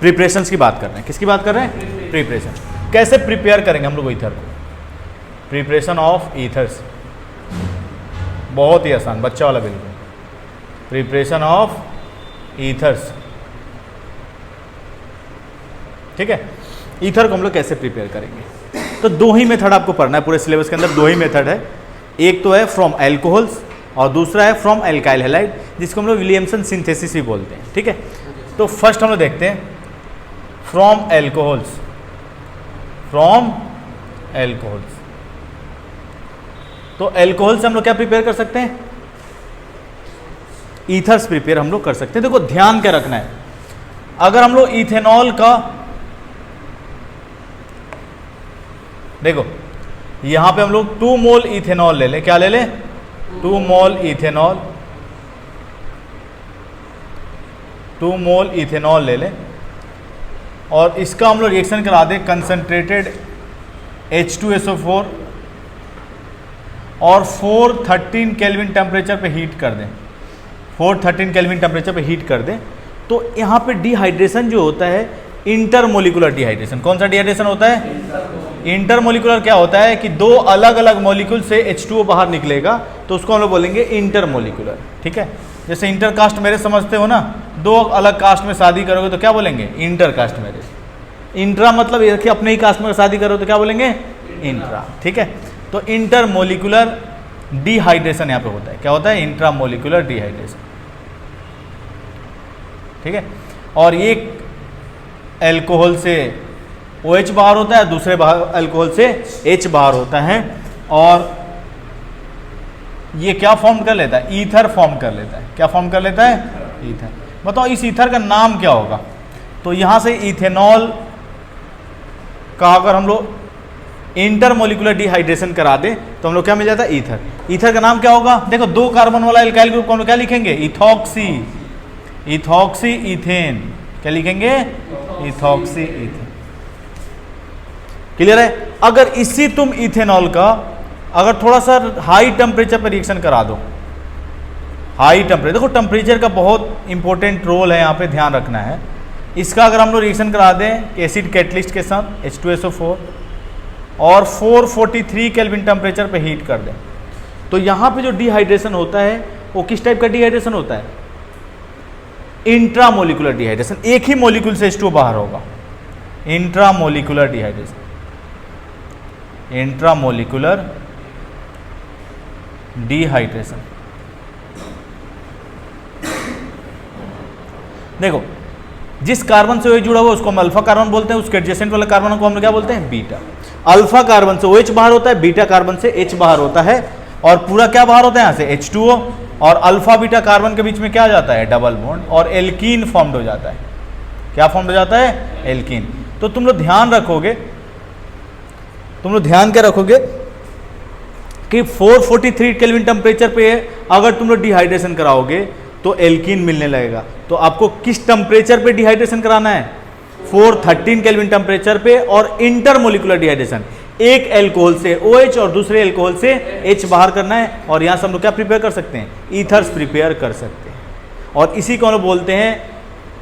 Preparations की बात कर रहे हैं। किसकी बात कर रहे हैं? प्रिपरेशन। कैसे प्रिपेयर करेंगे हम लोग ईथर को? प्रिपरेशन ऑफ ईथर्स, बहुत ही आसान, बच्चा वाला बिल्कुल। प्रिपरेशन ऑफ ईथर्स, ठीक है। ईथर को हम लोग कैसे प्रिपेयर करेंगे? तो दो ही मेथड आपको पढ़ना है पूरे सिलेबस के अंदर, दो ही मेथड है। एक तो है फ्रॉम एल्कोहल्स और दूसरा है फ्रॉम एल्काइल हैलाइड, जिसको हम लोग विलियमसन सिंथेसिस भी बोलते हैं, ठीक है। तो फर्स्ट हम लोग देखते हैं फ्रॉम एल्कोहल्स। फ्रॉम एल्कोहल्स, तो एल्कोहल से हम लोग क्या प्रिपेयर कर सकते हैं? ईथर्स प्रिपेयर हम लोग कर सकते हैं। देखो ध्यान क्या रखना है, अगर हम लोग इथेनॉल का, देखो यहां पे हम लोग 2 मोल इथेनॉल ले लें, क्या ले लें? 2 मोल इथेनॉल, 2 मोल इथेनॉल ले लें और इसका हम लोग रिएक्शन करा दें कंसंट्रेटेड H2SO4 और 413 केल्विन टेम्परेचर पे हीट कर दें, 413 केल्विन टेम्परेचर पे हीट कर दें। तो यहाँ पे डिहाइड्रेशन जो होता है, इंटरमोलिकुलर डिहाइड्रेशन। कौन सा डिहाइड्रेशन होता है? इंटरमोलिकुलर क्या होता है कि दो अलग अलग मॉलिक्यूल से H2O बाहर निकलेगा, तो उसको हम लोग बोलेंगे इंटरमोलिकुलर, ठीक है। जैसे इंटरकास्ट मैरिज समझते हो ना, दो अलग कास्ट में शादी करोगे तो क्या बोलेंगे? Intercaste marriage. इंट्रा मतलब ये कि अपने ही कास्ट में शादी करो तो क्या बोलेंगे? इंट्रा, ठीक है। तो इंटरमोलिकुलर डिहाइड्रेशन यहाँ पे होता है। क्या होता है? इंट्रामोलिकुलर डिहाइड्रेशन, ठीक है। और ये एल्कोहल से OH बाहर होता है, दूसरे अल्कोहल से H बाहर होता है, और ये क्या फॉर्म कर लेता है? ईथर फॉर्म कर लेता है। क्या फॉर्म कर लेता है? ईथर। बताओ इस ईथर का नाम क्या होगा? तो यहां से इथेनॉल का अगर हम लोग इंटरमोलिकुलर डिहाइड्रेशन करा दें तो हम लोग क्या मिल जाता है? ईथर। ईथर का नाम क्या होगा? देखो 2 कार्बन वाला एल्काइल ग्रुप को हम लोग क्या लिखेंगे? Ethoxy, ethoxy ethane. क्या लिखेंगे? Ethoxy ethane. क्लियर है? अगर इसी तुम इथेनॉल का अगर थोड़ा सा हाई टेम्परेचर पर रिएक्शन करा दो, हाई टेम्परेचर, देखो टेम्परेचर का बहुत इंपॉर्टेंट रोल है यहाँ पे, ध्यान रखना है। इसका अगर हम लोग रिएक्शन करा दें एसिड कैटलिस्ट के साथ H2SO4 और 443 केल्विन टेम्परेचर पे हीट कर दें, तो यहाँ पे जो डिहाइड्रेशन होता है वो किस टाइप का डिहाइड्रेशन होता है? Intramolecular dehydration. एक ही मॉलिक्यूल से H2O बाहर होगा, इंट्रामोलिकुलर डिहाइड्रेशन, इंट्रामोलिकुलर डिहाइड्रेशन। देखो जिस कार्बन से OH जुड़ा हुआ उसको हम अल्फा कार्बन बोलते हैं, उसके एडजेसेंट वाले कार्बन को हम क्या बोलते हैं? बीटा। अल्फा कार्बन से OH बाहर होता है, बीटा कार्बन से H बाहर होता है, और पूरा क्या बाहर होता है यहाँ से? H2O, और अल्फा बीटा कार्बन के बीच में क्या आ जाता है? डबल बॉन्ड, और एल्कीन फॉर्म्ड हो जाता है। क्या फॉर्म्ड हो जाता है? एल्कीन। तो तुम लोग ध्यान रखोगे, तुम लोग ध्यान क्या रखोगे कि 443 केल्विन टेम्परेचर पे अगर तुम लोग डिहाइड्रेशन कराओगे तो एल्कीन मिलने लगेगा। तो आपको किस टेम्परेचर पे डिहाइड्रेशन कराना है? 413 केल्विन टेम्परेचर पे, और इंटरमोलिकुलर डिहाइड्रेशन, एक एल्कोहल से OH और दूसरे एल्कोहल से H बाहर करना है, और यहां से हम लोग क्या प्रिपेयर कर सकते हैं? ईथर्स प्रिपेयर कर सकते हैं, और इसी को हम लोग बोलते हैं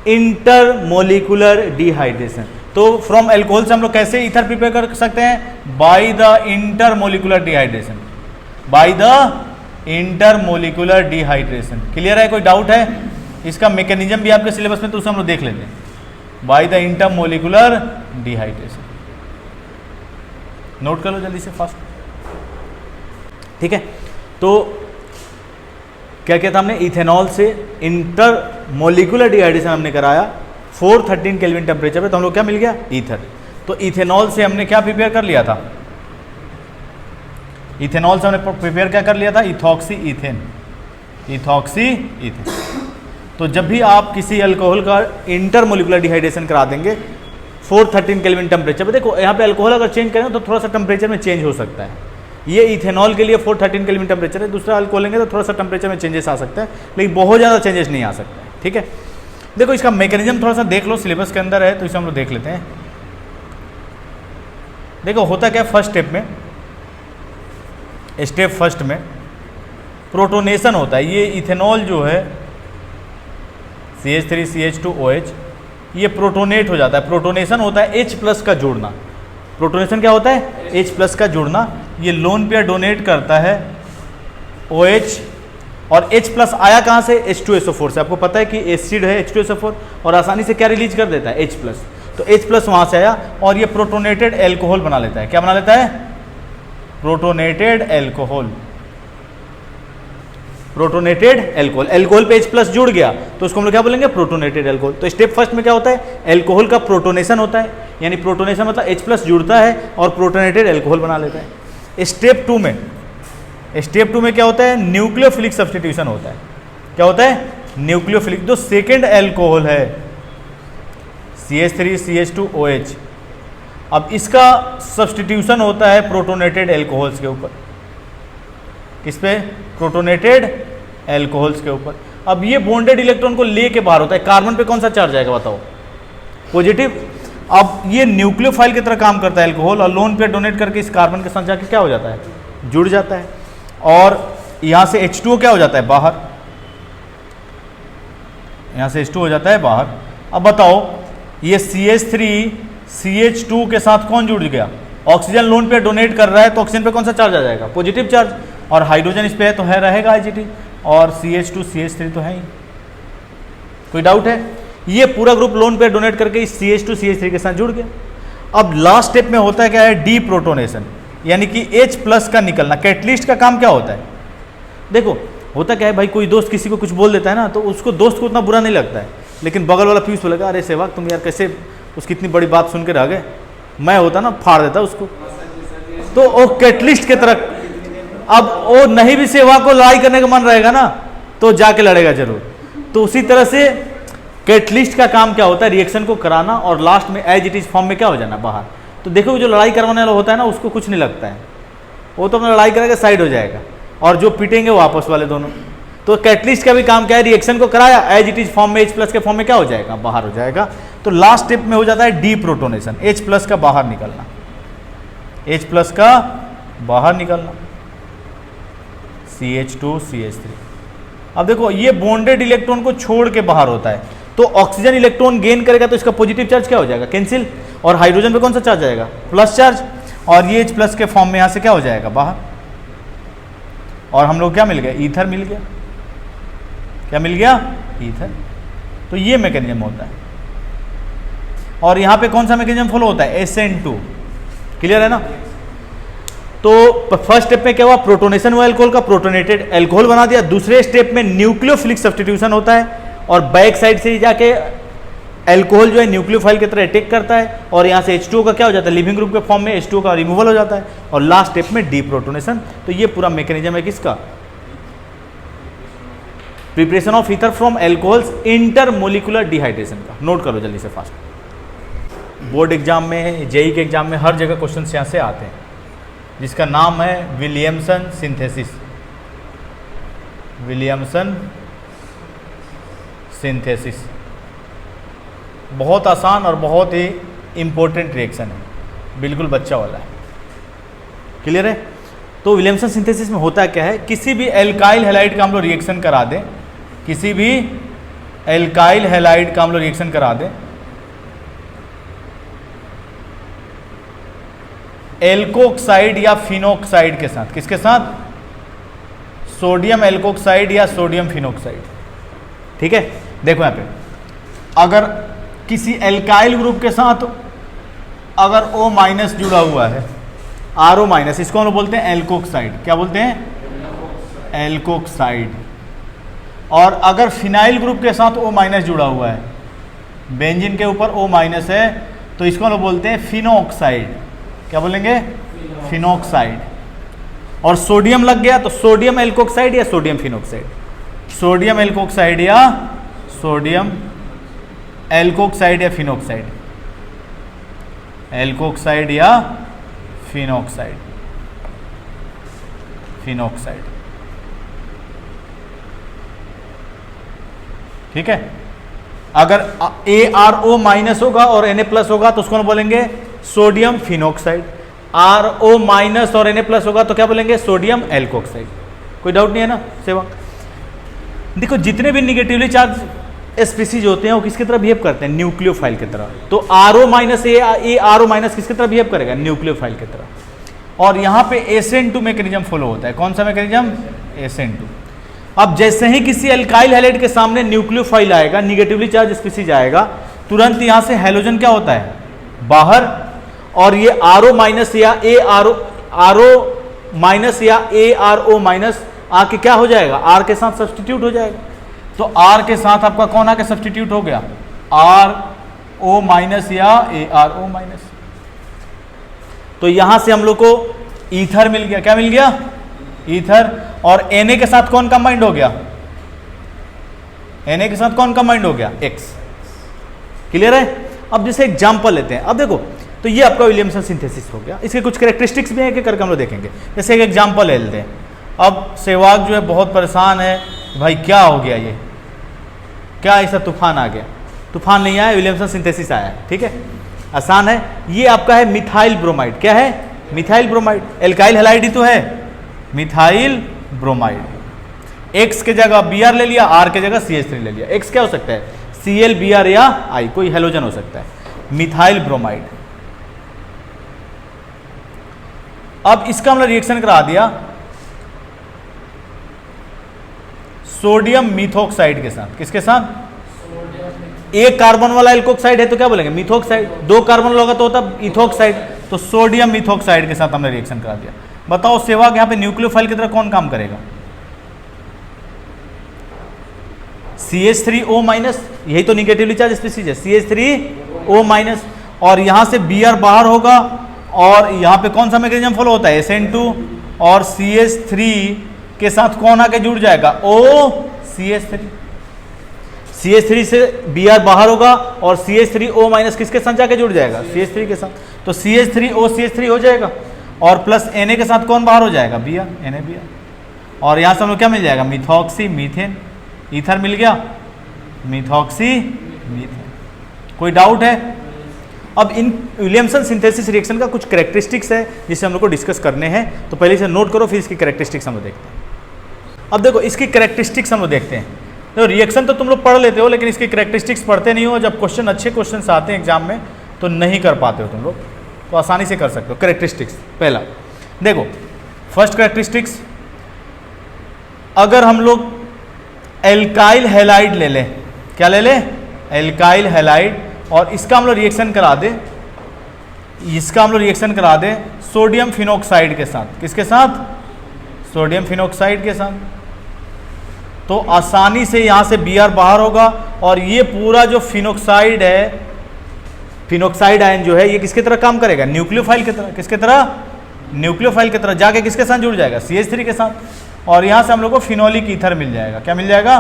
इंटरमोलिकुलर डिहाइड्रेशन। तो फ्रॉम एल्कोहल से हम लोग कैसे ईथर प्रिपेयर कर सकते हैं? By the intermolecular dehydration, by the intermolecular dehydration. Clear है? कोई डाउट है? इसका मैकेनिज्म भी आपके सिलेबस में, तो उसे हम लोग देख लेते हैं। By the intermolecular dehydration, note कर लो जल्दी से फास्ट, ठीक है। तो क्या किया था हमने? इथेनॉल से इंटरमोलिकुलर डिहाइड्रेशन हमने कराया 413 केल्विन टेम्परेचर पे, तो हम लोग क्या मिल गया? ईथर। तो इथेनॉल से हमने क्या प्रिपेयर कर लिया था? इथेनॉल से हमने प्रिपेयर क्या कर लिया था? Ethoxy ethane, ethoxy ethane. तो जब भी आप किसी अल्कोहल का इंटरमोलिकुलर डिहाइड्रेशन करा देंगे 413 केल्विन टेम्परेचर पे, देखो यहाँ पे अल्कोहल अगर चेंज करें तो थोड़ा सा टेम्परेचर में चेंज हो सकता है। ये इथेनॉल के लिए 413 केल्विन टेम्परेचर है, दूसरा अल्कोहल लेंगे तो थोड़ा सा टेम्परेचर में चेंजेस आ सकता है, लेकिन बहुत ज़्यादा चेंजेस नहीं आ सकता है, ठीक है। देखो इसका मैकेनिज्म थोड़ा सा देख लो, सिलेबस के अंदर है, तो इसे हम लोग देख लेते हैं। देखो होता क्या, फर्स्ट स्टेप में, स्टेप फर्स्ट में प्रोटोनेशन होता है। ये इथेनॉल जो है CH3CH2OH, ये प्रोटोनेट हो जाता है। प्रोटोनेशन होता है H प्लस का जोड़ना। प्रोटोनेशन क्या होता है? H प्लस का जोड़ना। ये लोन पेयर डोनेट करता है OH, और H प्लस आया कहाँ से? H2SO4 से। आपको पता है कि एसिड है H2SO4 और आसानी से क्या रिलीज कर देता है? H plus. तो H प्लस वहाँ से आया और ये प्रोटोनेटेड एल्कोहल बना लेता है। क्या बना लेता है? Protonated alcohol. Protonated alcohol, alcohol पे H प्लस जुड़ गया तो उसको हम लोग क्या बोलेंगे? Protonated alcohol. तो स्टेप फर्स्ट में क्या होता है? एल्कोहल का प्रोटोनेशन होता है, यानी प्रोटोनेशन मतलब H प्लस जुड़ता है और प्रोटोनेटेड एल्कोहल बना लेता है। स्टेप टू में क्या होता है? न्यूक्लियोफिलिक सब्स्टिट्यूशन होता है। क्या होता है? न्यूक्लियोफिलिक। जो सेकेंड एल्कोहल है CH3CH2OH, अब इसका सब्स्टिट्यूशन होता है प्रोटोनेटेड एल्कोहल्स के ऊपर। किस पे? प्रोटोनेटेड एल्कोहल्स के ऊपर। अब ये बॉन्डेड इलेक्ट्रॉन को लेके बाहर होता है। कार्बन पे कौन सा चार्ज आएगा बताओ? पॉजिटिव। अब ये न्यूक्लियोफाइल की तरह काम करता है एल्कोहल, और लोन पे डोनेट करके इस कार्बन के साथ जाके क्या हो जाता है? जुड़ जाता है, और यहां से H2O क्या हो जाता है? बाहर। यहां से H2 हो जाता है बाहर। अब बताओ ये CH3CH2 के साथ कौन जुड़ गया? ऑक्सीजन लोन पे डोनेट कर रहा है तो ऑक्सीजन पे कौन सा चार्ज आ जाएगा? Positive charge. और हाइड्रोजन इस पे है तो है रहेगा IgT, और CH2CH3 तो है ही। कोई डाउट है? ये पूरा ग्रुप लोन पे डोनेट करके इस CH2CH3 के साथ जुड़ गया। अब लास्ट स्टेप में होता है क्या है? डी प्रोटोनेशन, यानी कि H प्लस का निकलना। कैटलिस्ट का काम क्या होता है? देखो होता क्या है भाई, कोई दोस्त किसी को कुछ बोल देता है ना, तो उसको दोस्त को उतना बुरा नहीं लगता है, लेकिन बगल वाला पीयूष बोलेगा अरे सेवक तुम यार कैसे उसकी इतनी बड़ी बात सुन के रह गए, मैं होता ना फाड़ देता उसको। तो वो कैटलिस्ट के तरह, अब वो नहीं भी सेवा को लड़ाई करने का मन रहेगा ना तो जाके लड़ेगा जरूर। तो उसी तरह से कैटलिस्ट का काम क्या होता है? रिएक्शन को कराना और लास्ट में एज इट इज फॉर्म में क्या हो जाना? बाहर। तो देखो जो लड़ाई करवाने वाला होता है ना उसको कुछ नहीं लगता है, वो तो अपना लड़ाई करेगा साइड हो जाएगा, और जो पिटेंगे वो आपस वाले दोनों। तो कैटलिस्ट का भी काम क्या है? रिएक्शन को कराया, एज इट इज फॉर्म में H प्लस के फॉर्म में क्या हो जाएगा? बाहर हो जाएगा। तो लास्ट स्टेप में हो जाता है डी प्रोटोनेशन, H प्लस का बाहर निकलना। H प्लस का बाहर निकलना, CH2CH3। अब देखो ये बॉन्डेड इलेक्ट्रॉन को छोड़ के बाहर होता है, तो ऑक्सीजन इलेक्ट्रॉन गेन करेगा तो इसका पॉजिटिव चार्ज क्या हो जाएगा? कैंसिल। और हाइड्रोजन पे कौन सा चार्ज आएगा? Plus charge. और ये H प्लस के फॉर्म में यहां से क्या हो जाएगा? बाहर। और हम लोग क्या मिल गया? ईथर मिल गया। क्या मिल गया? ईथर। तो ये मैकेनिज्म होता है। और यहां पे कौन सा मैकेनिज्म फॉलो होता है? SN2। क्लियर है ना? तो फर्स्ट स्टेप में क्या हुआ? प्रोटोनेशन हुआ एल्कोहल का, प्रोटोनेटेड एल्कोहल बना दिया। दूसरे स्टेप में न्यूक्लियोफिलिक सब्स्टिट्यूशन होता है, और बैक साइड से जाके एल्कोहल जो है न्यूक्लियोफाइल की तरह अटैक करता है, और यहाँ से H2O का क्या हो जाता है? लिविंग ग्रुप के फॉर्म में H2O का रिमूवल हो जाता है, और लास्ट स्टेप में डीप्रोटोनेशन। तो ये पूरा मैकेनिज्म है किसका? Preparation of ether from alcohols intermolecular dehydration का। नोट करो जल्दी से फास्ट। बोर्ड एग्जाम में, जेई के एग्जाम में हर जगह क्वेश्चन यहाँ से आते हैं, जिसका नाम है विलियमसन सिंथेसिस। विलियमसन सिंथेसिस बहुत आसान और बहुत ही इंपॉर्टेंट रिएक्शन है, बिल्कुल बच्चा वाला है। क्लियर है? तो विलियमसन सिंथेसिस में होता क्या है? किसी भी एल्काइल हैलाइड का हम लोग रिएक्शन करा दें, किसी भी एल्काइल हैलाइड का हम लोग रिएक्शन करा दें एल्कोक्साइड या फिनोक्साइड के साथ। किसके साथ? सोडियम एल्कोक्साइड या सोडियम फिनोक्साइड। ठीक है? देखो यहाँ पे अगर किसी एल्काइल ग्रुप के साथ अगर O माइनस जुड़ा हुआ है, RO माइनस, इसको हम लोग बोलते हैं एल्कोक्साइड। क्या बोलते हैं? एल्कोक्साइड। और अगर फिनाइल ग्रुप के साथ O माइनस जुड़ा हुआ है, बेंजीन के ऊपर O माइनस है, तो इसको हम लोग बोलते हैं फिनोक्साइड। क्या बोलेंगे? फिनोक्साइड। और सोडियम लग गया तो सोडियम एल्कोक्साइड या सोडियम फिनोक्साइड? सोडियम एल्कोक्साइड या सोडियम एल्कोक्साइड या फिनोक्साइड? एल्कोक्साइड या फिनोक्साइड? फिनोक्साइड। ठीक है? अगर ARO माइनस होगा और Na प्लस होगा तो उसको हम बोलेंगे सोडियम फिनोक्साइड। RO माइनस और Na प्लस होगा तो क्या बोलेंगे? Sodium alkoxide. कोई डाउट नहीं है ना सेवक? देखो जितने भी निगेटिवली चार्ज स्पीसीज होते हैं वो किसकी तरह बिहेव करते हैं, न्यूक्लियोफाइल की तरह। तो आरओ माइनस ए आरओ माइनस किसकी तरह बिहेव करेगा, न्यूक्लियोफाइल की तरह। और यहाँ पे SN2 मैकेनिज्म फॉलो होता है। कौन सा मैकेनिज्म, SN2। अब जैसे ही किसी एल्काइल हैलाइड के सामने न्यूक्लियोफाइल आएगा, निगेटिवली चार्ज स्पीसीज आएगा, तुरंत यहाँ से हैलोजन क्या होता है, बाहर। और ये आरओ माइनस या आरओ माइनस या ARO माइनस आके क्या हो जाएगा, R के साथ सब्सटीट्यूट हो जाएगा। तो R के साथ आपका कौन आके सब्सटीट्यूट हो गया, RO माइनस या ARO माइनस। तो यहां से हम लोग को ईथर मिल गया। क्या मिल गया, ईथर। और Na के साथ कौन कंबाइंड हो गया, Na के साथ कौन कंबाइंड हो गया, X। क्लियर है। अब जैसे एग्जांपल लेते हैं। अब देखो, तो ये आपका विलियमसन सिंथेसिस हो गया। इसके कुछ कैरेक्टरिस्टिक्स भी हैं कि करके हम लोग देखेंगे। जैसे एक एग्जांपल ले लेते हैं। अब सहवाग जो है बहुत परेशान है, भाई क्या हो गया, ये क्या ऐसा तूफान आ गया। तूफान नहीं आया, विलियमसन सिंथेसिस आया है। ठीक है, आसान है। ये आपका है मिथाइल ब्रोमाइड। क्या है, मिथाइल ब्रोमाइड। एल्काइल हैलाइड ही तो है, मिथाइल ब्रोमाइड। X के जगह Br ले लिया, R के जगह CH3 ले लिया। X क्या हो सकता है, Cl, Br या I, कोई हेलोजन हो सकता है। Methyl bromide. अब इसका हमने रिएक्शन करा दिया सोडियम मिथॉक्साइड के साथ। किसके साथ, एक कार्बन वाला एल्कोक्साइड है तो क्या बोलेंगे, मिथॉक्साइड। दो कार्बन वाला होगा तो होता इथोक्साइड। तो सोडियम मिथॉक्साइड के साथ हमने रिएक्शन करा दिया। बताओ सहवाग यहाँ पे न्यूक्लियोफाइल की तरह कौन काम करेगा, CH3O माइनस। यही तो निगेटिवली चार्ज स्पीसीज है, CH3O माइनस। और यहां से Br बाहर होगा। और यहाँ पे कौन सा मैकेनिज्म फॉलो होता है, SN2। और CH3 के साथ कौन आके जुड़ जाएगा, OCH3। CH3 से Br बाहर होगा और CH3O माइनस किसके साथ जाके जुड़ जाएगा, CH3 के साथ। तो CH3O CH3 हो जाएगा। और प्लस Na के साथ कौन बाहर हो जाएगा, Br, NaBr। और यहाँ से हम लोग क्या मिल जाएगा, मिथॉक्सी मीथेन। ईथर मिल गया, मिथॉक्सी मीथेन। कोई डाउट है। अब इन विलियमसन सिंथेसिस रिएक्शन का कुछ कैरेक्टरिस्टिक्स है जिसे हम लोग को डिस्कस करने हैं। तो पहले इसे नोट करो, फिर इसकी कैरेक्टरिस्टिक्स हम लोग देखते हैं। अब देखो इसकी कैरेक्टरिस्टिक्स हम लोग देखते हैं। तो रिएक्शन तो तुम लोग पढ़ लेते हो, लेकिन इसकी कैरेक्टरिस्टिक्स पढ़ते नहीं हो। जब क्वेश्चन अच्छे क्वेश्चन आते हैं एग्जाम में तो नहीं कर पाते हो तुम लोग, तो आसानी से कर सकते हो। कैरेक्टरिस्टिक्स पहला देखो, फर्स्ट कैरेक्टरिस्टिक्स, अगर हम लोग एल्काइल हैलाइड ले लें, क्या ले लें, एल्काइल हैलाइड, और इसका हम लोग रिएक्शन करा दे, इसका हम लोग रिएक्शन करा दे सोडियम फिनोक्साइड के साथ। किसके साथ, सोडियम फिनोक्साइड के साथ। तो आसानी से यहां से Br बाहर होगा। और ये पूरा जो फिनोक्साइड है, फिनोक्साइड आयन जो है, ये किसके तरह काम करेगा, न्यूक्लियोफाइल की तरह। किसके तरह, न्यूक्लियोफाइल की तरह। जाके किसके साथ जुड़ जाएगा, CH3 के साथ। और यहां से हम लोग को फिनोलिक ईथर मिल जाएगा। क्या मिल जाएगा,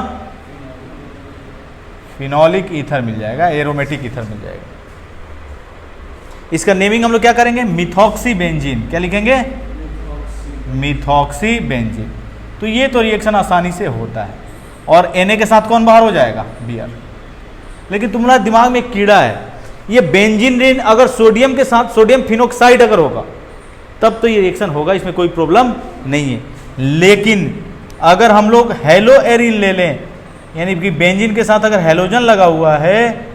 फिनोलिक ईथर मिल जाएगा, एरोमेटिक ईथर मिल जाएगा। इसका नेमिंग हम लोग क्या करेंगे, मिथॉक्सी बेंजीन। क्या लिखेंगे, मिथॉक्सी बेंजीन। तो ये तो रिएक्शन आसानी से होता है। और Na के साथ कौन बाहर हो जाएगा, Br। लेकिन तुम्हारा दिमाग में एक कीड़ा है, ये बेंजीन रिंग अगर सोडियम के साथ सोडियम फिनोक्साइड अगर होगा तब तो ये रिएक्शन होगा, इसमें कोई प्रॉब्लम नहीं है। लेकिन अगर हम लोग हेलो एरिन ले लें, यानी कि बेंजीन के साथ अगर हेलोजन लगा हुआ है,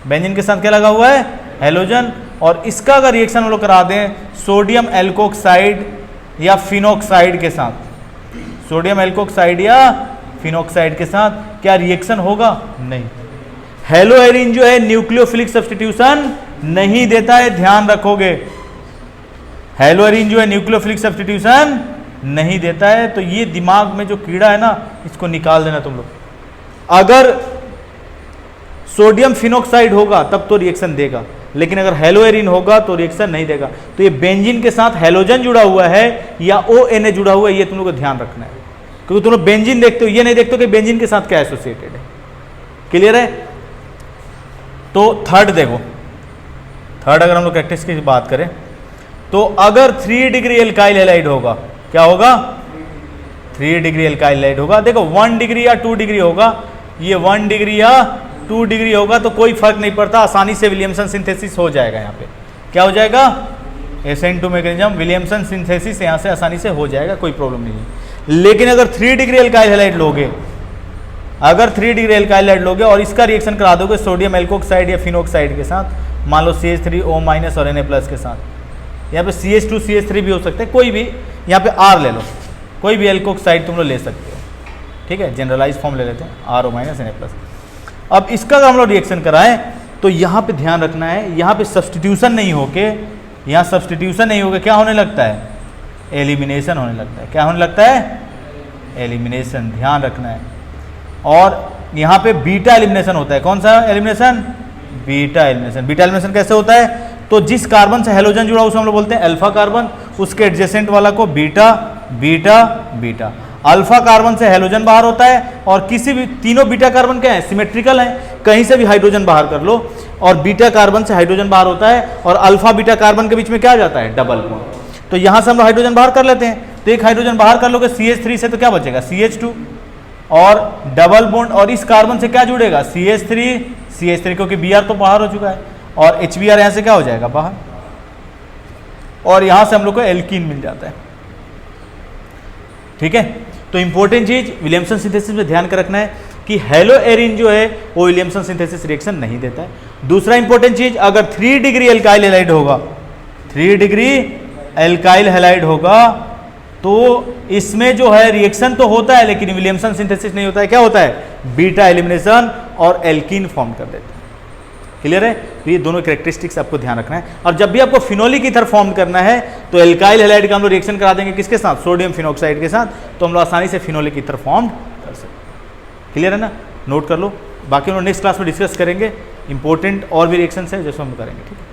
बेंजीन के साथ क्या लगा हुआ है, हेलोजन, और इसका अगर रिएक्शन हम लोग करा दें सोडियम एल्कोक्साइड या फिनोक्साइड के साथ, सोडियम एल्कोक्साइड या फिनोक्साइड के साथ, क्या रिएक्शन होगा, नहीं। हेलो एरिन जो है न्यूक्लियोफिलिक सब्स्टिट्यूशन नहीं देता है, ध्यान रखोगे। हेलो एरिन जो है न्यूक्लियोफिलिक सब्स्टिट्यूशन नहीं देता है। तो ये दिमाग में जो कीड़ा है ना, इसको निकाल देना तुम लोग। अगर सोडियम फिनोक्साइड होगा तब तो रिएक्शन देगा, लेकिन अगर हेलो एरिन होगा तो रिएक्शन नहीं देगा। तो ये बेंजीन के साथ हेलोजन जुड़ा हुआ है या ONA जुड़ा हुआ है, ये तुम लोग को ध्यान रखना है। क्योंकि तुम लोग बेंजीन देखते हो, ये नहीं देखते हो कि बेंजीन के साथ क्या एसोसिएटेड है। क्लियर है। तो थर्ड देखो, थर्ड अगर हम लोग कैरेक्टरिस्टिक्स की बात करें तो अगर 3 डिग्री एल्काइल हैलाइड होगा, क्या होगा, 3 डिग्री एल्काइल हैलाइड होगा। देखो 1 डिग्री या 2 डिग्री होगा, ये 1 डिग्री या 2 डिग्री होगा तो कोई फर्क नहीं पड़ता, आसानी से विलियमसन सिंथेसिस हो जाएगा। यहाँ पे क्या हो जाएगा, SN2 मैकेनिज्म, विलियमसन सिंथेसिस यहाँ से आसानी से हो जाएगा, कोई प्रॉब्लम नहीं है। लेकिन अगर 3 डिग्री एल्काइल हैलाइड लोगे अगर 3 डिग्री एल्काइल ऐड लोगे और इसका रिएक्शन करा दोगे सोडियम एल्कोक्साइड या फिनोक्साइड के साथ, मान लो CH3O- और Na+ के साथ, यहाँ पे CH2 CH3 भी हो सकते हैं, कोई भी, यहाँ पे R ले लो, कोई भी एल्कोक्साइड तुम लोग ले सकते हो, ठीक है, जनरलाइज फॉर्म ले लेते हैं RO- Na+। अब इसका अगर हम लोग रिएक्शन कराएं तो यहाँ पे ध्यान रखना है, यहाँ पे सब्सटीट्यूशन नहीं होके, यहाँ सब्सटीट्यूशन नहीं होके क्या होने लगता है, एलिमिनेशन होने लगता है। क्या होने लगता है, एलिमिनेशन, ध्यान रखना है। और यहाँ पे बीटा एलिमिनेशन होता है। कौन सा elimination, beta elimination. Beta elimination कैसे होता है, तो जिस कार्बन से हेलोजन जुड़ा उसे हम लोग बोलते हैं अल्फा कार्बन, उसके एडजेसेंट वाला को beta beta beta. Alpha carbon से हेलोजन बाहर होता है और किसी भी, तीनों बीटा कार्बन क्या है, सिमेट्रिकल है, कहीं से भी हाइड्रोजन बाहर कर लो, और बीटा कार्बन से हाइड्रोजन बाहर होता है और अल्फा बीटा कार्बन के बीच में क्या आ जाता है, डबल बॉन्ड। तो यहां से हम लोग हाइड्रोजन बाहर कर लेते हैं, तो एक हाइड्रोजन बाहर कर लोगे CH3 से, तो क्या बचेगा CH2 और डबल बॉन्ड, और इस कार्बन से क्या जुड़ेगा CH3 क्योंकि Br तो बाहर हो चुका है, और HBr यहां से क्या हो जाएगा बाहर, और यहां से हम लोग को एल्कीन मिल जाता है। ठीक है, तो इंपॉर्टेंट चीज विलियमसन सिंथेसिस में ध्यान कर रखना है कि हेलो एरिन जो है वो विलियमसन सिंथेसिस रिएक्शन नहीं देता है। दूसरा इंपॉर्टेंट चीज, अगर 3 डिग्री एल्काइल हैलाइड होगा, 3 डिग्री एल्काइल हैलाइड होगा, तो इसमें जो है रिएक्शन तो होता है लेकिन विलियमसन सिंथेसिस नहीं होता है। क्या होता है, बीटा एलिमिनेशन और एल्कीन फॉर्म कर देते हैं। क्लियर है, तो ये दोनों कैरेक्टरिस्टिक्स आपको ध्यान रखना है। और जब भी आपको फिनोलिक ईथर फॉर्म करना है तो एल्काइल हैलाइड का हम लोग रिएक्शन करा देंगे किसके साथ, सोडियम फिनोक्साइड के साथ, तो हम लोग आसानी से फिनोलिक ईथर फॉर्म कर सकते हैं। क्लियर है ना, नोट कर लो। बाकी हम लोग नेक्स्ट क्लास में डिस्कस करेंगे, इंपॉर्टेंट और भी रिएक्शंस है जैसे हम करेंगे। ठीक है।